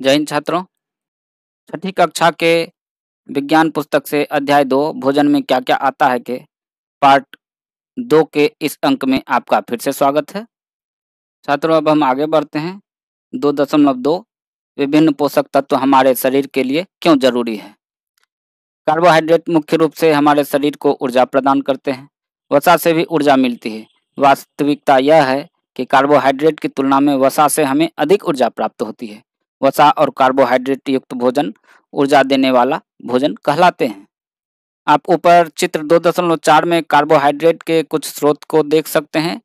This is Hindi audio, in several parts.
जय हिंद छात्रों। छठी कक्षा के विज्ञान पुस्तक से अध्याय 2 भोजन में क्या क्या आता है के पार्ट 2 के इस अंक में आपका फिर से स्वागत है। छात्रों, अब हम आगे बढ़ते हैं। 2.2 विभिन्न पोषक तत्व हमारे शरीर के लिए क्यों जरूरी है। कार्बोहाइड्रेट मुख्य रूप से हमारे शरीर को ऊर्जा प्रदान करते हैं। वसा से भी ऊर्जा मिलती है। वास्तविकता यह है कि कार्बोहाइड्रेट की तुलना में वसा से हमें अधिक ऊर्जा प्राप्त होती है। वसा और कार्बोहाइड्रेट युक्त भोजन ऊर्जा देने वाला भोजन कहलाते हैं। आप ऊपर चित्र 2.4 में कार्बोहाइड्रेट के कुछ स्रोत को देख सकते हैं।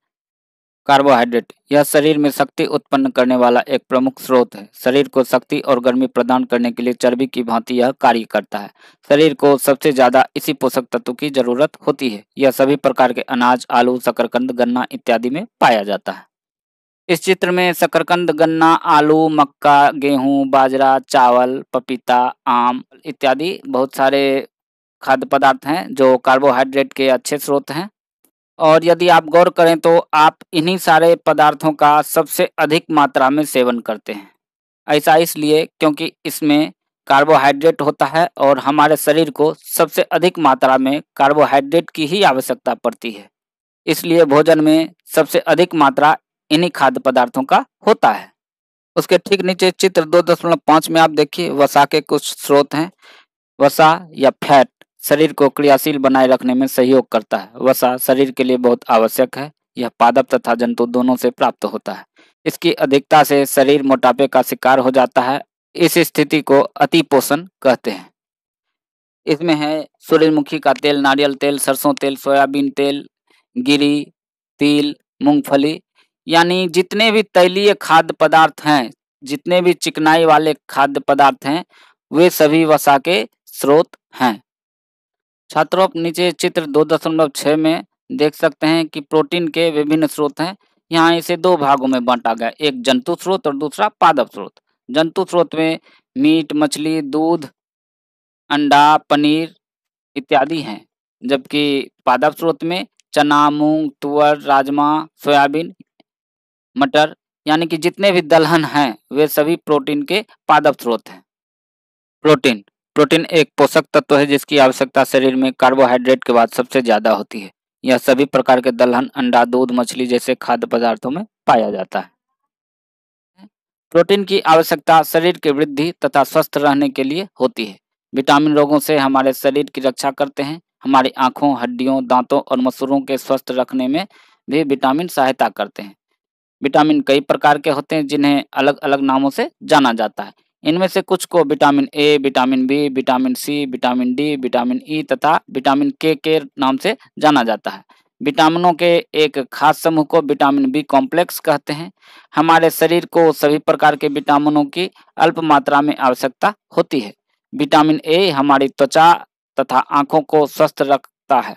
कार्बोहाइड्रेट यह शरीर में शक्ति उत्पन्न करने वाला एक प्रमुख स्रोत है। शरीर को शक्ति और गर्मी प्रदान करने के लिए चर्बी की भांति यह कार्य करता है। शरीर को सबसे ज्यादा इसी पोषक तत्व की जरूरत होती है। यह सभी प्रकार के अनाज, आलू, शकरकंद, गन्ना इत्यादि में पाया जाता है। इस चित्र में शकरकंद, गन्ना, आलू, मक्का, गेहूं, बाजरा, चावल, पपीता, आम इत्यादि बहुत सारे खाद्य पदार्थ हैं जो कार्बोहाइड्रेट के अच्छे स्रोत हैं। और यदि आप गौर करें तो आप इन्हीं सारे पदार्थों का सबसे अधिक मात्रा में सेवन करते हैं। ऐसा इसलिए क्योंकि इसमें कार्बोहाइड्रेट होता है और हमारे शरीर को सबसे अधिक मात्रा में कार्बोहाइड्रेट की ही आवश्यकता पड़ती है। इसलिए भोजन में सबसे अधिक मात्रा इन्हीं खाद्य पदार्थों का होता है। उसके ठीक नीचे चित्र 2.5 में आप देखिए वसा के कुछ स्रोत हैं। वसा या फैट शरीर को क्रियाशील बनाए रखने में सहयोग करता है। वसा शरीर के लिए बहुत आवश्यक है। यह पादप तथा जंतु दोनों से प्राप्त होता है। इसकी अधिकता से शरीर मोटापे का शिकार हो जाता है। इस स्थिति को अतिपोषण कहते हैं। इसमें है सूरजमुखी का तेल, नारियल तेल, सरसों तेल, सोयाबीन तेल, गिरी, तिल, मूंगफली, यानी जितने भी तैलीय खाद्य पदार्थ हैं, जितने भी चिकनाई वाले खाद्य पदार्थ हैं, वे सभी वसा के स्रोत हैं। छात्रों, नीचे चित्र 2.6 में देख सकते हैं कि प्रोटीन के विभिन्न स्रोत हैं। यहाँ इसे दो भागों में बांटा गया, एक जंतु स्रोत और दूसरा पादप स्रोत। जंतु स्रोत में मीट, मछली, दूध, अंडा, पनीर इत्यादि हैं, जबकि पादप स्रोत में चना, मूंग, तुअर, राजमा, सोयाबीन, मटर, यानी कि जितने भी दलहन हैं वे सभी प्रोटीन के पादप स्रोत हैं। प्रोटीन प्रोटीन एक पोषक तत्व है जिसकी आवश्यकता शरीर में कार्बोहाइड्रेट के बाद सबसे ज्यादा होती है। यह सभी प्रकार के दलहन, अंडा, दूध, मछली जैसे खाद्य पदार्थों में पाया जाता है। प्रोटीन की आवश्यकता शरीर की वृद्धि तथा स्वस्थ रहने के लिए होती है। विटामिन रोगों से हमारे शरीर की रक्षा करते हैं। हमारी आंखों, हड्डियों, दांतों और मसूड़ों के स्वस्थ रखने में भी विटामिन सहायता करते हैं। विटामिन कई प्रकार के होते हैं जिन्हें अलग अलग नामों से जाना जाता है। इनमें से कुछ को vitamin A, vitamin B, vitamin C, vitamin D, vitamin E तथा विटामिन के नाम से जाना जाता है। विटामिनों के एक खास समूह को विटामिन बी कॉम्प्लेक्स कहते हैं। हमारे शरीर को सभी प्रकार के विटामिनों की अल्प मात्रा में आवश्यकता होती है। विटामिन ए हमारी त्वचा तथा आंखों को स्वस्थ रखता है।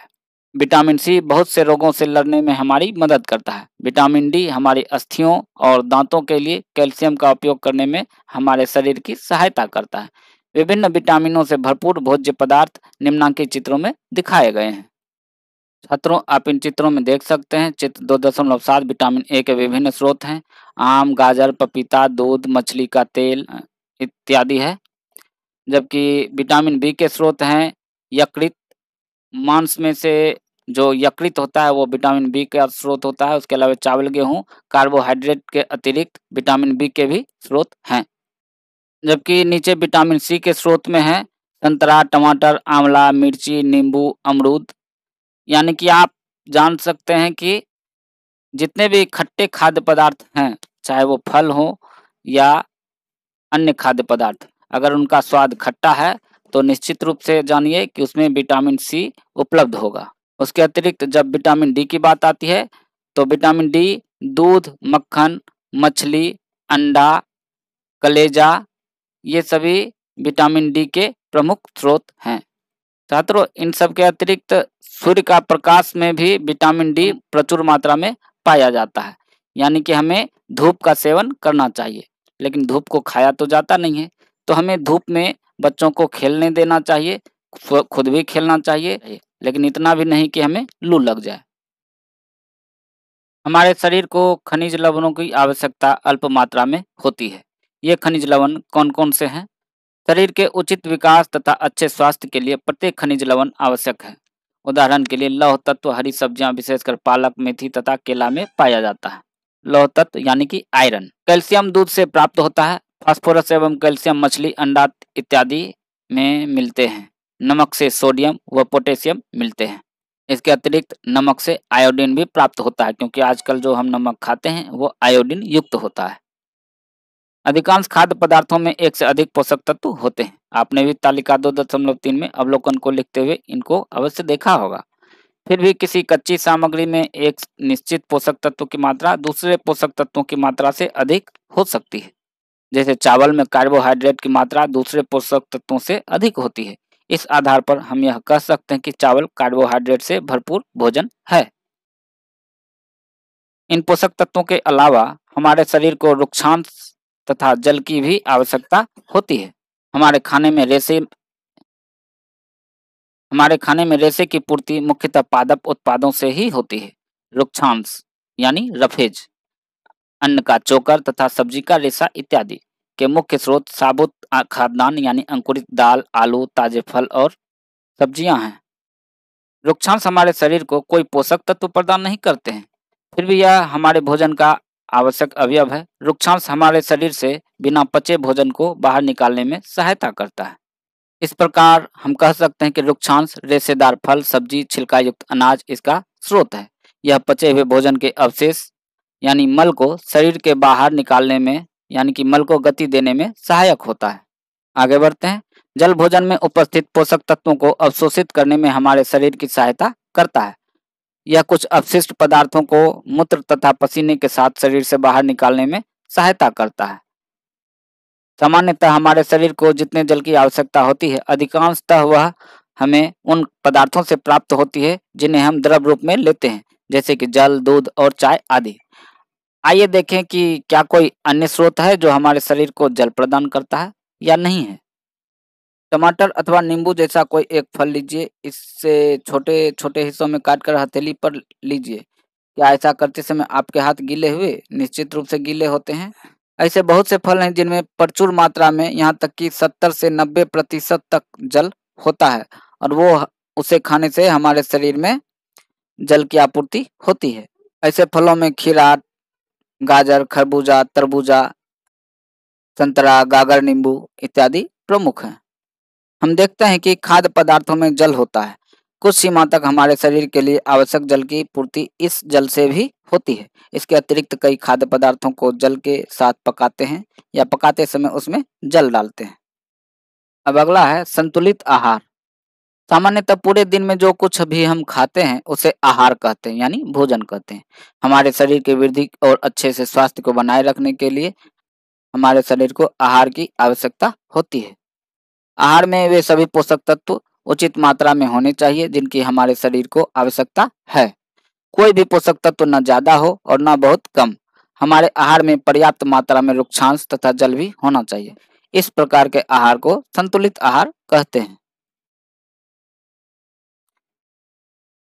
विटामिन सी बहुत से रोगों से लड़ने में हमारी मदद करता है। विटामिन डी हमारी अस्थियों और दांतों के लिए कैल्शियम का उपयोग करने में हमारे शरीर की सहायता करता है। विभिन्न विटामिनों से भरपूर भोज्य पदार्थ निम्नांकित चित्रों में दिखाए गए हैं। छात्रों, आप इन चित्रों में देख सकते हैं चित्र 2.7 विटामिन ए के विभिन्न स्रोत हैं। आम, गाजर, पपीता, दूध, मछली का तेल इत्यादि है। जबकि विटामिन बी के स्रोत हैं यकृत, मांस में से जो यकृत होता है वो विटामिन बी का स्रोत होता है। उसके अलावा चावल, गेहूं, कार्बोहाइड्रेट के अतिरिक्त विटामिन बी के भी स्रोत हैं। जबकि नीचे विटामिन सी के स्रोत में है संतरा, टमाटर, आंवला, मिर्ची, नींबू, अमरूद। यानी कि आप जान सकते हैं कि जितने भी खट्टे खाद्य पदार्थ हैं, चाहे वो फल हो या अन्य खाद्य पदार्थ, अगर उनका स्वाद खट्टा है तो निश्चित रूप से जानिए कि उसमें विटामिन सी उपलब्ध होगा। उसके अतिरिक्त जब विटामिन डी की बात आती है तो विटामिन डी दूध, मक्खन, मछली, अंडा, कलेजा ये सभी विटामिन डी के प्रमुख स्रोत हैं। छात्रों, इन सब के अतिरिक्त सूर्य का प्रकाश में भी विटामिन डी प्रचुर मात्रा में पाया जाता है। यानी कि हमें धूप का सेवन करना चाहिए, लेकिन धूप को खाया तो जाता नहीं है, तो हमें धूप में बच्चों को खेलने देना चाहिए, खुद भी खेलना चाहिए, लेकिन इतना भी नहीं कि हमें लू लग जाए। हमारे शरीर को खनिज लवणों की आवश्यकता अल्प मात्रा में होती है। ये खनिज लवण कौन कौन से हैं? शरीर के उचित विकास तथा अच्छे स्वास्थ्य के लिए प्रत्येक खनिज लवण आवश्यक है। उदाहरण के लिए लौह तत्व हरी सब्जियां विशेषकर पालक, मेथी तथा केला में पाया जाता है। लौह तत्व यानी कि आयरन। कैल्शियम दूध से प्राप्त होता है। फास्फोरस एवं कैल्शियम मछली, अंडा इत्यादि में मिलते हैं। नमक से सोडियम व पोटेशियम मिलते हैं। इसके अतिरिक्त नमक से आयोडीन भी प्राप्त होता है, क्योंकि आजकल जो हम नमक खाते हैं वो आयोडीन युक्त होता है। अधिकांश खाद्य पदार्थों में एक से अधिक पोषक तत्व होते हैं। आपने भी तालिका 2.3 में अवलोकन को लिखते हुए इनको अवश्य देखा होगा। फिर भी किसी कच्ची सामग्री में एक निश्चित पोषक तत्व की मात्रा दूसरे पोषक तत्वों की मात्रा से अधिक हो सकती है। जैसे चावल में कार्बोहाइड्रेट की मात्रा दूसरे पोषक तत्वों से अधिक होती है। इस आधार पर हम यह कह सकते हैं कि चावल कार्बोहाइड्रेट से भरपूर भोजन है। इन पोषक तत्वों के अलावा हमारे शरीर को रुक्षांश तथा जल की भी आवश्यकता होती है। हमारे खाने में रेशे की पूर्ति मुख्यतः पादप उत्पादों से ही होती है। रुक्षांश यानी रफेज, अन्न का चोकर तथा सब्जी का रेशा इत्यादि के मुख्य स्रोत साबुत खाद्यान्न यानी अंकुरित दाल, आलू, ताजे फल और सब्जियां हैं। रुक्षांश हमारे शरीर को कोई पोषक तत्व प्रदान नहीं करते हैं, फिर भी यह हमारे भोजन का आवश्यक अवयव है। रुक्षांश हमारे शरीर से बिना पचे भोजन को बाहर निकालने में सहायता करता है। इस प्रकार हम कह सकते हैं कि रुक्षांश रेशेदार फल, सब्जी, छिलका युक्त अनाज इसका स्रोत है। यह पचे हुए भोजन के अवशेष यानी मल को शरीर के बाहर निकालने में यानी कि मल को गति देने में सहायक होता है। आगे बढ़ते हैं। जल भोजन में उपस्थित पोषक तत्वों को अवशोषित करने में हमारे शरीर की सहायता करता है। यह कुछ अपशिष्ट पदार्थों को मूत्र तथा पसीने के साथ शरीर से बाहर निकालने में सहायता करता है। सामान्यतः हमारे शरीर को जितने जल की आवश्यकता होती है, अधिकांशतः वह हमें उन पदार्थों से प्राप्त होती है जिन्हें हम द्रव रूप में लेते हैं, जैसे कि जल, दूध और चाय आदि। आइए देखें कि क्या कोई अन्य स्रोत है जो हमारे शरीर को जल प्रदान करता है या नहीं है। टमाटर अथवा नींबू जैसा कोई एक फल लीजिए, इससे छोटे छोटे हिस्सों में काटकर हथेली पर लीजिए। क्या ऐसा करते समय आपके हाथ गीले हुए? निश्चित रूप से गीले होते हैं। ऐसे बहुत से फल हैं जिनमें प्रचुर मात्रा में, यहाँ तक कि 70 से 90% तक जल होता है और वो उसे खाने से हमारे शरीर में जल की आपूर्ति होती है। ऐसे फलों में खीरा, गाजर, खरबूजा, तरबूजा, संतरा, गागर नींबू इत्यादि प्रमुख हैं। हम देखते हैं कि खाद्य पदार्थों में जल होता है। कुछ सीमा तक हमारे शरीर के लिए आवश्यक जल की पूर्ति इस जल से भी होती है। इसके अतिरिक्त कई खाद्य पदार्थों को जल के साथ पकाते हैं या पकाते समय उसमें जल डालते हैं। अब अगला है संतुलित आहार। सामान्यतः पूरे दिन में जो कुछ भी हम खाते हैं उसे आहार कहते हैं यानी भोजन कहते हैं। हमारे शरीर की वृद्धि और अच्छे से स्वास्थ्य को बनाए रखने के लिए हमारे शरीर को आहार की आवश्यकता होती है। आहार में वे सभी पोषक तत्व उचित मात्रा में होने चाहिए जिनकी हमारे शरीर को आवश्यकता है। कोई भी पोषक तत्व न ज्यादा हो और न बहुत कम। हमारे आहार में पर्याप्त मात्रा में रुक्षांश तथा जल भी होना चाहिए। इस प्रकार के आहार को संतुलित आहार कहते हैं।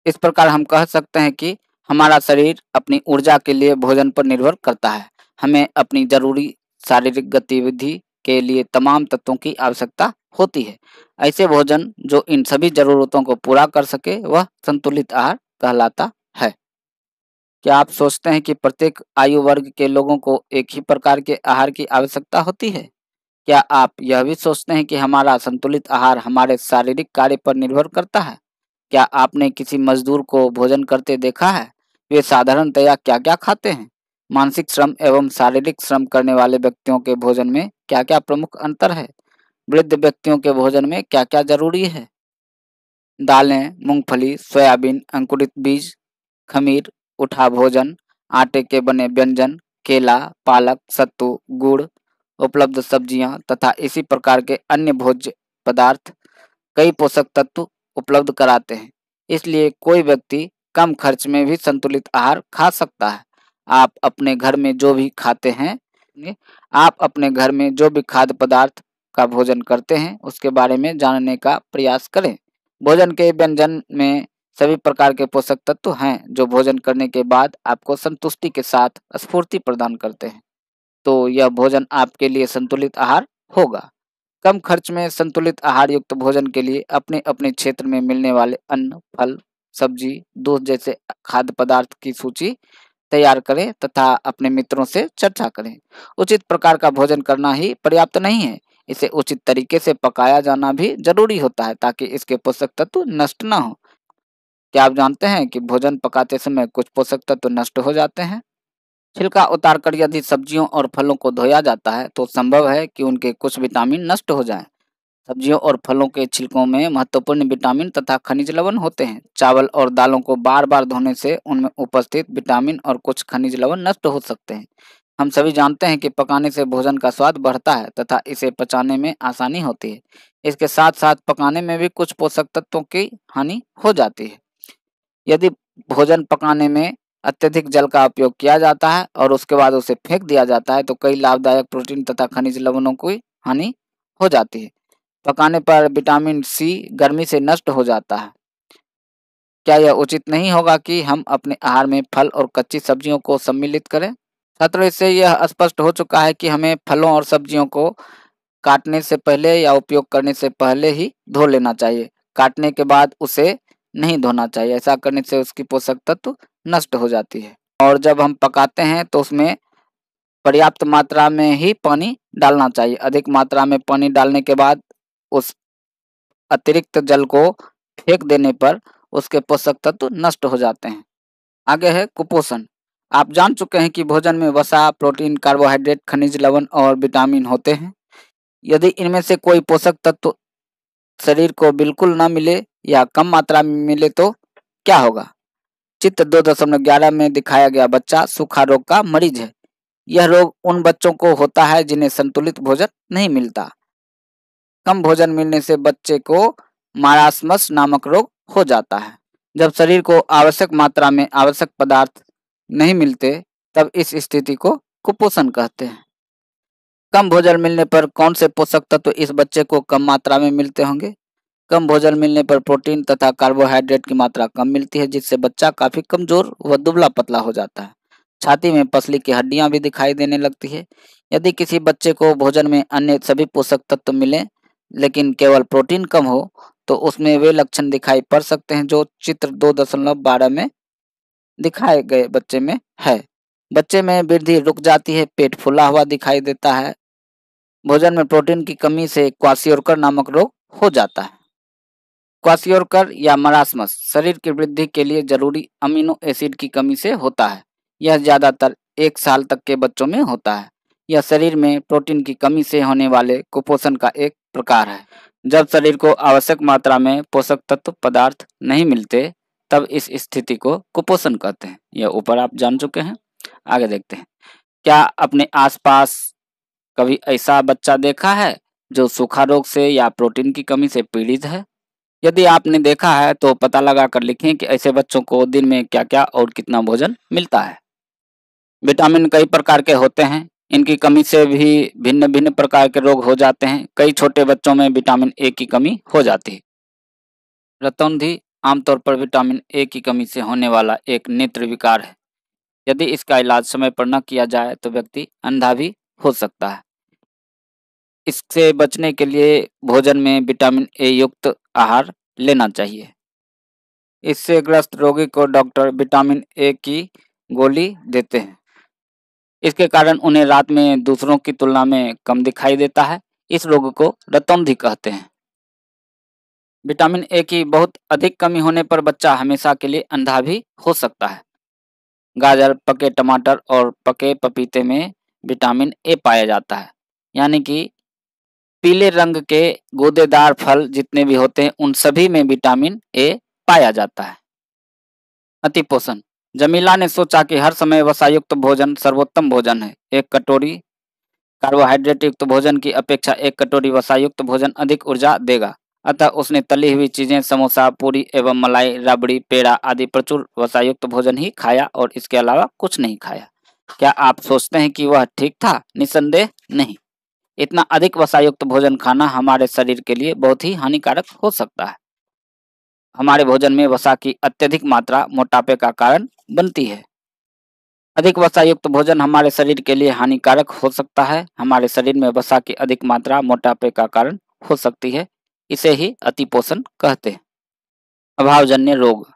इस प्रकार हम कह सकते हैं कि हमारा शरीर अपनी ऊर्जा के लिए भोजन पर निर्भर करता है। हमें अपनी जरूरी शारीरिक गतिविधि के लिए तमाम तत्वों की आवश्यकता होती है। ऐसे भोजन जो इन सभी जरूरतों को पूरा कर सके वह संतुलित आहार कहलाता है। क्या आप सोचते हैं कि प्रत्येक आयु वर्ग के लोगों को एक ही प्रकार के आहार की आवश्यकता होती है? क्या आप यह भी सोचते हैं कि हमारा संतुलित आहार हमारे शारीरिक कार्य पर निर्भर करता है? क्या आपने किसी मजदूर को भोजन करते देखा है? वे साधारणतया क्या-क्या खाते हैं? मानसिक श्रम एवं शारीरिक श्रम करने वाले व्यक्तियों के भोजन में क्या-क्या प्रमुख अंतर है? वृद्ध व्यक्तियों के भोजन में क्या-क्या जरूरी है? दालें, मूंगफली, सोयाबीन, अंकुरित बीज, खमीर, उठा भोजन, आटे के बने व्यंजन, केला, पालक, सत्तू, गुड़, उपलब्ध सब्जियां तथा इसी प्रकार के अन्य भोज्य पदार्थ कई पोषक तत्व उपलब्ध कराते हैं। इसलिए कोई व्यक्ति कम खर्च में भी संतुलित आहार खा सकता है। आप अपने घर में जो भी खाते हैं, आप अपने घर में जो भी खाद्य पदार्थ का भोजन करते हैं उसके बारे में जानने का प्रयास करें। भोजन के व्यंजन में सभी प्रकार के पोषक तत्व हैं जो भोजन करने के बाद आपको संतुष्टि के साथ स्फूर्ति प्रदान करते हैं। तो यह भोजन आपके लिए संतुलित आहार होगा। कम खर्च में संतुलित आहार युक्त भोजन के लिए अपने अपने क्षेत्र में मिलने वाले अन्न, फल, सब्जी, दूध जैसे खाद्य पदार्थ की सूची तैयार करें तथा अपने मित्रों से चर्चा करें। उचित प्रकार का भोजन करना ही पर्याप्त नहीं है, इसे उचित तरीके से पकाया जाना भी जरूरी होता है ताकि इसके पोषक तत्व नष्ट ना हो। क्या आप जानते हैं कि भोजन पकाते समय कुछ पोषक तत्व नष्ट हो जाते हैं? छिलका उतारकर यदि सब्जियों और फलों को धोया जाता है तो संभव है कि उनके कुछ विटामिन नष्ट हो जाएं। सब्जियों और फलों के छिलकों में महत्वपूर्ण विटामिन तथा खनिज लवण होते हैं। चावल और दालों को बार बार धोने से उनमें उपस्थित विटामिन और कुछ खनिज लवण नष्ट हो सकते हैं। हम सभी जानते हैं कि पकाने से भोजन का स्वाद बढ़ता है तथा इसे पचाने में आसानी होती है। इसके साथ साथ पकाने में भी कुछ पोषक तत्वों की हानि हो जाती है। यदि भोजन पकाने में अत्यधिक जल का उपयोग किया जाता है और उसके बाद उसे फेंक दिया जाता है तो कई लाभदायक प्रोटीन तथा खनिज लवणों की हानि हो जाती है। पकाने पर विटामिन सी गर्मी से नष्ट हो जाता है। क्या यह उचित नहीं होगा कि हम अपने आहार में फल और कच्ची सब्जियों को सम्मिलित करें? छात्रों, इससे यह स्पष्ट हो चुका है कि हमें फलों और सब्जियों को काटने से पहले या उपयोग करने से पहले ही धो लेना चाहिए। काटने के बाद उसे नहीं धोना चाहिए। ऐसा करने से उसकी पोषक तत्व नष्ट हो जाती है। और जब हम पकाते हैं तो उसमें पर्याप्त मात्रा में ही पानी डालना चाहिए। अधिक मात्रा में पानी डालने के बाद उस अतिरिक्त जल को फेंक देने पर उसके पोषक तत्व नष्ट हो जाते हैं। आगे है कुपोषण। आप जान चुके हैं कि भोजन में वसा, प्रोटीन, कार्बोहाइड्रेट, खनिज लवण और विटामिन होते हैं। यदि इनमें से कोई पोषक तत्व शरीर को बिल्कुल न मिले या कम मात्रा में मिले तो क्या होगा? चित्र 2.11 में दिखाया गया बच्चा सूखा रोग का मरीज है। यह रोग उन बच्चों को होता है जिन्हें संतुलित भोजन नहीं मिलता। कम भोजन मिलने से बच्चे को मारास्मस नामक रोग हो जाता है। जब शरीर को आवश्यक मात्रा में आवश्यक पदार्थ नहीं मिलते तब इस स्थिति को कुपोषण कहते हैं। कम भोजन मिलने पर कौन से पोषक तत्व इस बच्चे को कम मात्रा में मिलते होंगे? कम भोजन मिलने पर प्रोटीन तथा कार्बोहाइड्रेट की मात्रा कम मिलती है जिससे बच्चा काफी कमजोर व दुबला पतला हो जाता है। छाती में पसली की हड्डियां भी दिखाई देने लगती है। यदि किसी बच्चे को भोजन में अन्य सभी पोषक तत्व मिले लेकिन केवल प्रोटीन कम हो तो उसमें वे लक्षण दिखाई पड़ सकते हैं जो चित्र 2.12 में दिखाए गए बच्चे में है। बच्चे में वृद्धि रुक जाती है, पेट फूला हुआ दिखाई देता है। भोजन में प्रोटीन की कमी से क्वाशियोरकर नामक रोग हो जाता है। क्वाशियोरकर या मरास्मस शरीर की वृद्धि के लिए जरूरी अमीनो एसिड की कमी से होता है। यह ज्यादातर 1 साल तक के बच्चों में होता है। यह शरीर में प्रोटीन की कमी से होने वाले कुपोषण का एक प्रकार है। जब शरीर को आवश्यक मात्रा में पोषक तत्व पदार्थ नहीं मिलते तब इस स्थिति को कुपोषण कहते हैं। यह ऊपर आप जान चुके हैं। आगे देखते हैं। क्या अपने आसपास कभी ऐसा बच्चा देखा है जो सूखा रोग से या प्रोटीन की कमी से पीड़ित है? यदि आपने देखा है तो पता लगा कर लिखें कि ऐसे बच्चों को दिन में क्या क्या और कितना भोजन मिलता है। विटामिन कई प्रकार के होते हैं। इनकी कमी से भी भिन्न भिन्न प्रकार के रोग हो जाते हैं। कई छोटे बच्चों में विटामिन ए की कमी हो जाती है। रतौंधी आमतौर पर विटामिन ए की कमी से होने वाला एक नेत्र विकार है। यदि इसका इलाज समय पर न किया जाए तो व्यक्ति अंधा भी हो सकता है। इससे बचने के लिए भोजन में विटामिन ए युक्त आहार लेना चाहिए। इससे ग्रस्त रोगी को डॉक्टर विटामिन ए की गोली देते हैं। इसके कारण उन्हें रात में दूसरों की तुलना में कम दिखाई देता है। इस रोग को रतौंधी कहते हैं। विटामिन ए की बहुत अधिक कमी होने पर बच्चा हमेशा के लिए अंधा भी हो सकता है। गाजर, पके टमाटर और पके पपीते में विटामिन ए पाया जाता है। यानी कि पीले रंग के गूदेदार फल जितने भी होते हैं उन सभी में विटामिन ए पाया जाता है। अतिपोषण। जमीला ने सोचा कि हर समय वसायुक्त भोजन सर्वोत्तम भोजन है। 1 कटोरी कार्बोहाइड्रेट युक्त भोजन की अपेक्षा 1 कटोरी वसायुक्त भोजन अधिक ऊर्जा देगा। अतः उसने तली हुई चीजें, समोसा, पूरी एवं मलाई, राबड़ी, पेड़ा आदि प्रचुर वसायुक्त भोजन ही खाया और इसके अलावा कुछ नहीं खाया। क्या आप सोचते हैं कि वह ठीक था? निसंदेह नहीं। इतना अधिक वसायुक्त भोजन खाना हमारे शरीर के लिए बहुत ही हानिकारक हो सकता है। हमारे भोजन में वसा की अत्यधिक मात्रा मोटापे का कारण बनती है। अधिक वसा युक्त भोजन हमारे शरीर के लिए हानिकारक हो सकता है। हमारे शरीर में वसा की अधिक मात्रा मोटापे का कारण हो सकती है। इसे ही अतिपोषण कहते हैं। अभावजन्य रोग।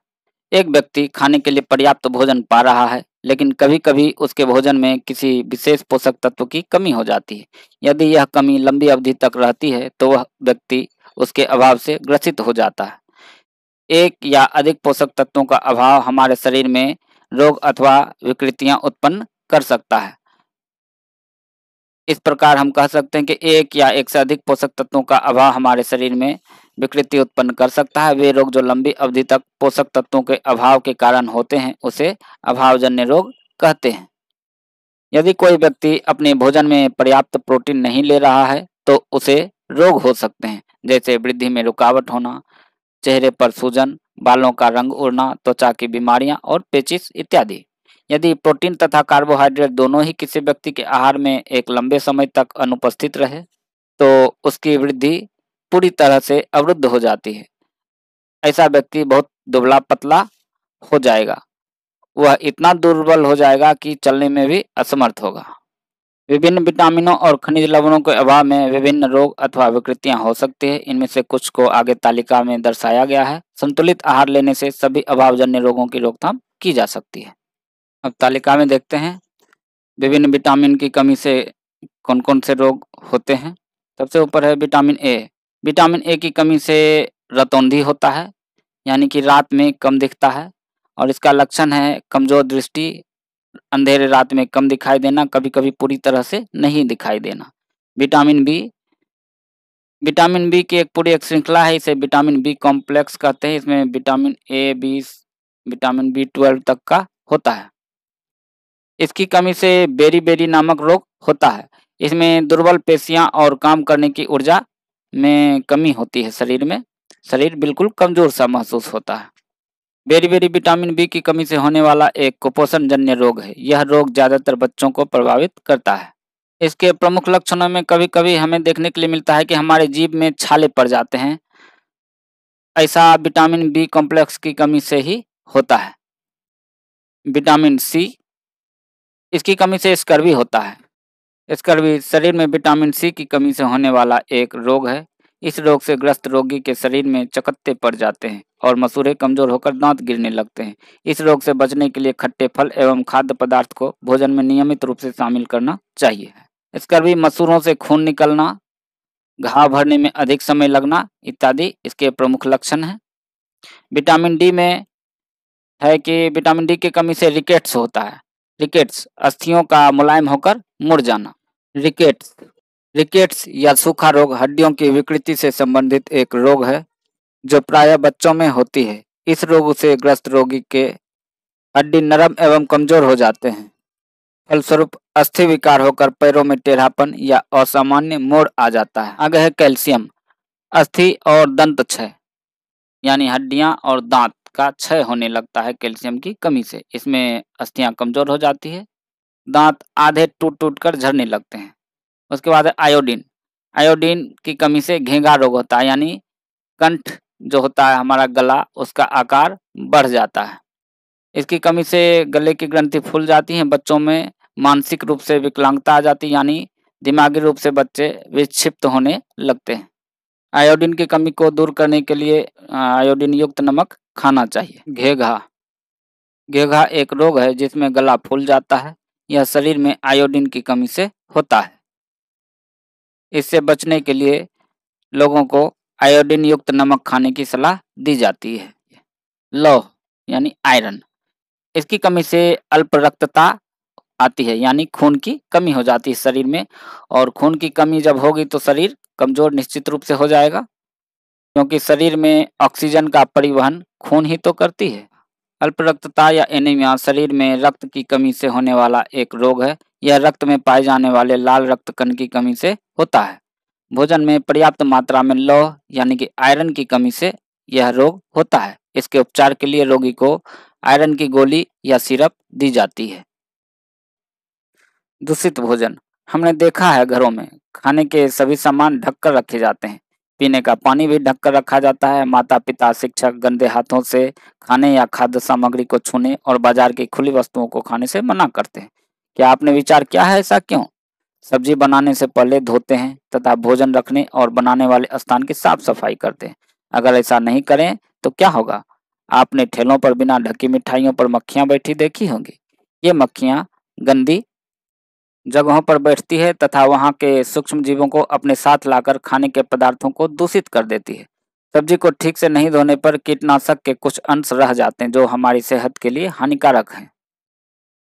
एक व्यक्ति खाने के लिए पर्याप्त भोजन पा रहा है, लेकिन कभी-कभी उसके भोजन में किसी विशेष पोषक तत्व की कमी हो जाती है। यदि यह कमी लंबी अवधि तक रहती है, तो वह व्यक्ति उसके अभाव से ग्रसित हो जाता है। एक या अधिक पोषक तत्वों का अभाव हमारे शरीर में रोग अथवा विकृतियां उत्पन्न कर सकता है। इस प्रकार हम कह सकते हैं कि एक या एक से अधिक पोषक तत्वों का अभाव हमारे शरीर में विकृति उत्पन्न कर सकता है। वे रोग जो लंबी अवधि तक पोषक तत्वों के अभाव के कारण होते हैं, उसे अभावजन्य रोग कहते हैं। यदि कोई व्यक्ति अपने भोजन में पर्याप्त प्रोटीन नहीं ले रहा है, तो उसे रोग हो सकते हैं, जैसे वृद्धि में रुकावट होना, चेहरे पर सूजन, बालों का रंग उड़ना, त्वचा की बीमारियां और पेचिश इत्यादि। यदि प्रोटीन तथा कार्बोहाइड्रेट दोनों ही किसी व्यक्ति के आहार में एक लंबे समय तक अनुपस्थित रहे, तो उसकी वृद्धि पूरी तरह से अवरुद्ध हो जाती है। ऐसा व्यक्ति बहुत दुबला पतला हो जाएगा। वह इतना दुर्बल हो जाएगा कि चलने में भी असमर्थ होगा। विभिन्न विटामिनों और खनिज लवणों के अभाव में विभिन्न रोग अथवा विकृतियां हो सकती है। इनमें से कुछ को आगे तालिका में दर्शाया गया है। संतुलित आहार लेने से सभी अभावजन्य रोगों की रोकथाम की जा सकती है। अब तालिका में देखते हैं विभिन्न विटामिन की कमी से कौन कौन से रोग होते हैं। सबसे ऊपर है विटामिन ए। विटामिन ए की कमी से रतौंधी होता है, यानी कि रात में कम दिखता है, और इसका लक्षण है कमजोर दृष्टि, अंधेरे रात में कम दिखाई देना, कभी कभी पूरी तरह से नहीं दिखाई देना। विटामिन बी की एक श्रृंखला है, इसे विटामिन बी कॉम्प्लेक्स कहते हैं। इसमें विटामिन ए, बी, विटामिन बी12 तक का होता है। इसकी कमी से बेरी-बेरी नामक रोग होता है। इसमें दुर्बल पेशियां और काम करने की ऊर्जा में कमी होती है। शरीर बिल्कुल कमजोर सा महसूस होता है। बेरी-बेरी विटामिन बी की कमी से होने वाला एक कुपोषण जन्य रोग है। यह रोग ज्यादातर बच्चों को प्रभावित करता है। इसके प्रमुख लक्षणों में कभी-कभी हमें देखने के लिए मिलता है कि हमारे जीभ में छाले पड़ जाते हैं। ऐसा विटामिन बी कॉम्प्लेक्स की कमी से ही होता है। विटामिन सी, इसकी कमी से स्कर्वी होता है। स्कर्वी शरीर में विटामिन सी की कमी से होने वाला एक रोग है। इस रोग से ग्रस्त रोगी के शरीर में चकत्ते पड़ जाते हैं और मसूड़े कमजोर होकर दांत गिरने लगते हैं। इस रोग से बचने के लिए खट्टे फल एवं खाद्य पदार्थ को भोजन में नियमित रूप से शामिल करना चाहिए। स्कर्वी मसूड़ों से खून निकलना, घाव भरने में अधिक समय लगना इत्यादि इसके प्रमुख लक्षण हैं। विटामिन डी में है कि विटामिन डी की कमी से रिकेट्स होता है। रिकेट्स अस्थियों का मुलायम होकर मुड़ जाना। रिकेट्स या सूखा रोग हड्डियों की विकृति से संबंधित एक रोग है, जो प्रायः बच्चों में होती है। इस रोग से ग्रस्त रोगी के हड्डी नरम एवं कमजोर हो जाते हैं। फलस्वरूप अस्थि विकार होकर पैरों में टेढ़ापन या असामान्य मोड़ आ जाता है। आगे है कैल्शियम। अस्थि और दंत क्षय, यानी हड्डियां और दांत का क्षय होने लगता है कैल्शियम की कमी से। इसमें अस्थियां कमजोर हो जाती है, दांत आधे टूट टूट कर झड़ने लगते हैं। उसके बाद है आयोडीन। आयोडीन की कमी से घेंघा रोग होता है, यानी कंठ जो होता है हमारा गला, उसका आकार बढ़ जाता है। इसकी कमी से गले की ग्रंथि फूल जाती है। बच्चों में मानसिक रूप से विकलांगता आ जाती है, यानी दिमागी रूप से बच्चे विक्षिप्त होने लगते हैं। आयोडीन की कमी को दूर करने के लिए आयोडीन युक्त नमक खाना चाहिए। घेघा एक रोग है जिसमें गला फूल जाता है। यह शरीर में आयोडीन की कमी से होता है। इससे बचने के लिए लोगों को आयोडीन युक्त नमक खाने की सलाह दी जाती है। लौह यानी आयरन, इसकी कमी से अल्प रक्तता आती है, यानी खून की कमी हो जाती है शरीर में। और खून की कमी जब होगी तो शरीर कमजोर निश्चित रूप से हो जाएगा, क्योंकि शरीर में ऑक्सीजन का परिवहन खून ही तो करती है। अल्प रक्तता या एनीमिया शरीर में रक्त की कमी से होने वाला एक रोग है। यह रक्त में पाए जाने वाले लाल रक्त कण की कमी से होता है। भोजन में पर्याप्त मात्रा में लौह यानी कि आयरन की कमी से यह रोग होता है। इसके उपचार के लिए रोगी को आयरन की गोली या सिरप दी जाती है। दूषित भोजन। हमने देखा है घरों में खाने के सभी सामान ढककर रखे जाते हैं। पीने का पानी भी ढक कर रखा जाता है। माता पिता शिक्षक गंदे हाथों से खाने या खाद्य सामग्री को छूने और बाजार की खुली वस्तुओं को खाने से मना करते हैं। क्या आपने विचार किया है ऐसा क्यों? सब्जी बनाने से पहले धोते हैं तथा भोजन रखने और बनाने वाले स्थान की साफ सफाई करते हैं। अगर ऐसा नहीं करें तो क्या होगा? आपने ठेलों पर बिना ढकी मिठाइयों पर मक्खियां बैठी देखी होंगी। ये मक्खियां गंदी जगहों पर बैठती है तथा वहां के सूक्ष्म जीवों को अपने साथ लाकर खाने के पदार्थों को दूषित कर देती है। सब्जी को ठीक से नहीं धोने पर कीटनाशक के कुछ अंश रह जाते हैं जो हमारी सेहत के लिए हानिकारक हैं।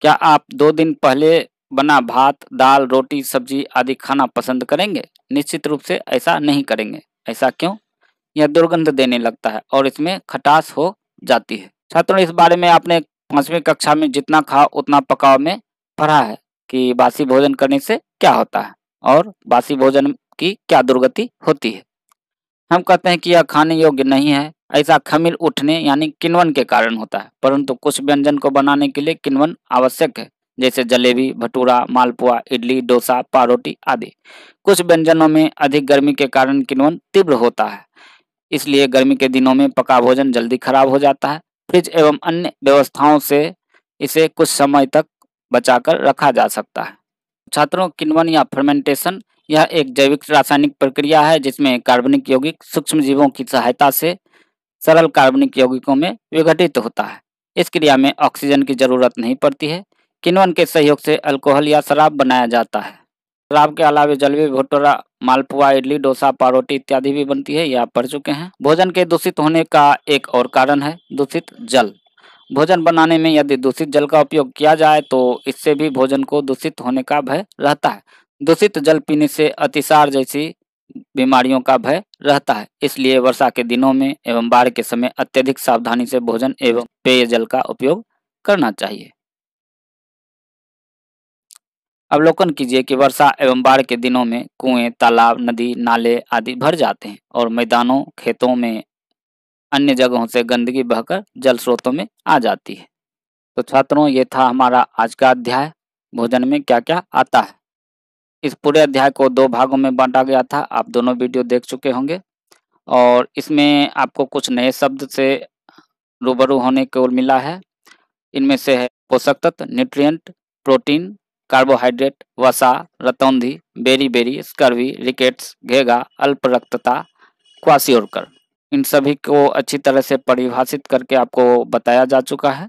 क्या आप 2 दिन पहले बना भात, दाल, रोटी, सब्जी आदि खाना पसंद करेंगे? निश्चित रूप से ऐसा नहीं करेंगे। ऐसा क्यों? यह दुर्गंध देने लगता है और इसमें खटास हो जाती है। छात्रों, इस बारे में आपने 5वीं कक्षा में जितना खाओ उतना पकाओ में पढ़ा है कि बासी भोजन करने से क्या होता है और बासी भोजन की क्या दुर्गति होती है। हम कहते हैं कि यह खाने योग्य नहीं है। ऐसा खमीर उठने यानी किण्वन के कारण होता है, परंतु कुछ व्यंजन को बनाने के लिए किण्वन आवश्यक है, जैसे जलेबी, भटूरा, मालपुआ, इडली, डोसा, पारोटी आदि। कुछ व्यंजनों में अधिक गर्मी के कारण किण्वन तीव्र होता है, इसलिए गर्मी के दिनों में पका भोजन जल्दी खराब हो जाता है। फ्रिज एवं अन्य व्यवस्थाओं से इसे कुछ समय तक बचाकर रखा जा सकता है। छात्रों, किण्वन या फर्मेंटेशन यह एक जैविक रासायनिक प्रक्रिया है जिसमें कार्बनिक यौगिक सूक्ष्म जीवों की सहायता से सरल कार्बनिक यौगिकों में विघटित होता है। इस क्रिया में ऑक्सीजन की जरूरत नहीं पड़ती है। किण्वन के सहयोग से अल्कोहल या शराब बनाया जाता है। शराब के अलावा जलेबी, भटूरा, मालपुआ, इडली, डोसा, पारोटी इत्यादि भी बनती है, यह आप पढ़ चुके हैं। भोजन के दूषित होने का एक और कारण है दूषित जल। भोजन बनाने में यदि दूषित जल का उपयोग किया जाए तो इससे भी भोजन को दूषित होने का भय रहता है। दूषित जल पीने से अतिसार जैसी बीमारियों का भय रहता है, इसलिए वर्षा के दिनों में एवं बाढ़ के समय अत्यधिक सावधानी से भोजन एवं पेयजल का उपयोग करना चाहिए। अवलोकन कीजिए कि वर्षा एवं बाढ़ के दिनों में कुएं, तालाब, नदी, नाले आदि भर जाते हैं और मैदानों, खेतों में अन्य जगहों से गंदगी बहकर जल स्रोतों में आ जाती है। तो छात्रों, ये था हमारा आज का अध्याय, भोजन में क्या क्या आता है। इस पूरे अध्याय को 2 भागों में बांटा गया था। आप दोनों वीडियो देख चुके होंगे और इसमें आपको कुछ नए शब्द से रूबरू होने को मिला है। इनमें से है पोषक तत्व, न्यूट्रिएंट, प्रोटीन, कार्बोहाइड्रेट, वसा, रतौंधी, बेरी, स्कर्वी, रिकेट्स, घेगा, अल्प रक्तता, क्वासियोरकर। इन सभी को अच्छी तरह से परिभाषित करके आपको बताया जा चुका है।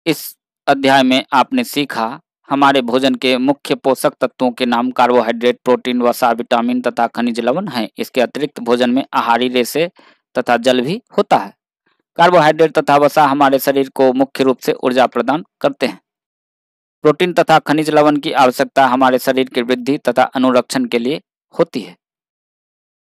इस अध्याय में आपने सीखा हमारे भोजन के मुख्य पोषक तत्वों के नाम कार्बोहाइड्रेट, प्रोटीन, वसा, विटामिन तथा खनिज लवण हैं। इसके अतिरिक्त भोजन में आहारी रेशे तथा जल भी होता है। कार्बोहाइड्रेट तथा वसा हमारे शरीर को मुख्य रूप से ऊर्जा प्रदान करते हैं। प्रोटीन तथा खनिज लवण की आवश्यकता हमारे शरीर की वृद्धि तथा अनुरक्षण के लिए होती है।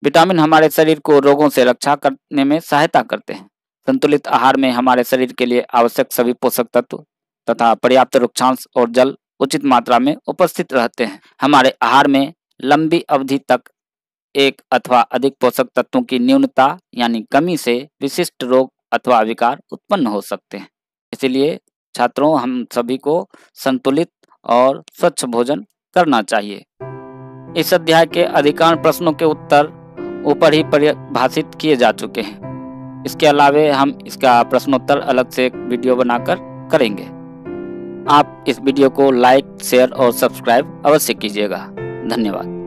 विटामिन हमारे शरीर को रोगों से रक्षा करने में सहायता करते हैं। संतुलित आहार में हमारे शरीर के लिए आवश्यक सभी पोषक तत्व तथा पर्याप्त रुक्षांश और जल उचित मात्रा में उपस्थित रहते हैं। हमारे आहार में लंबी अवधि तक एक अथवा अधिक पोषक तत्वों की न्यूनता यानी कमी से विशिष्ट रोग अथवा विकार उत्पन्न हो सकते हैं। इसलिए छात्रों, हम सभी को संतुलित और स्वच्छ भोजन करना चाहिए। इस अध्याय के अधिकांश प्रश्नों के उत्तर ऊपर ही परिभाषित किए जा चुके हैं। इसके अलावे हम इसका प्रश्नोत्तर अलग से एक वीडियो बनाकर करेंगे। आप इस वीडियो को लाइक, शेयर और सब्सक्राइब अवश्य कीजिएगा। धन्यवाद।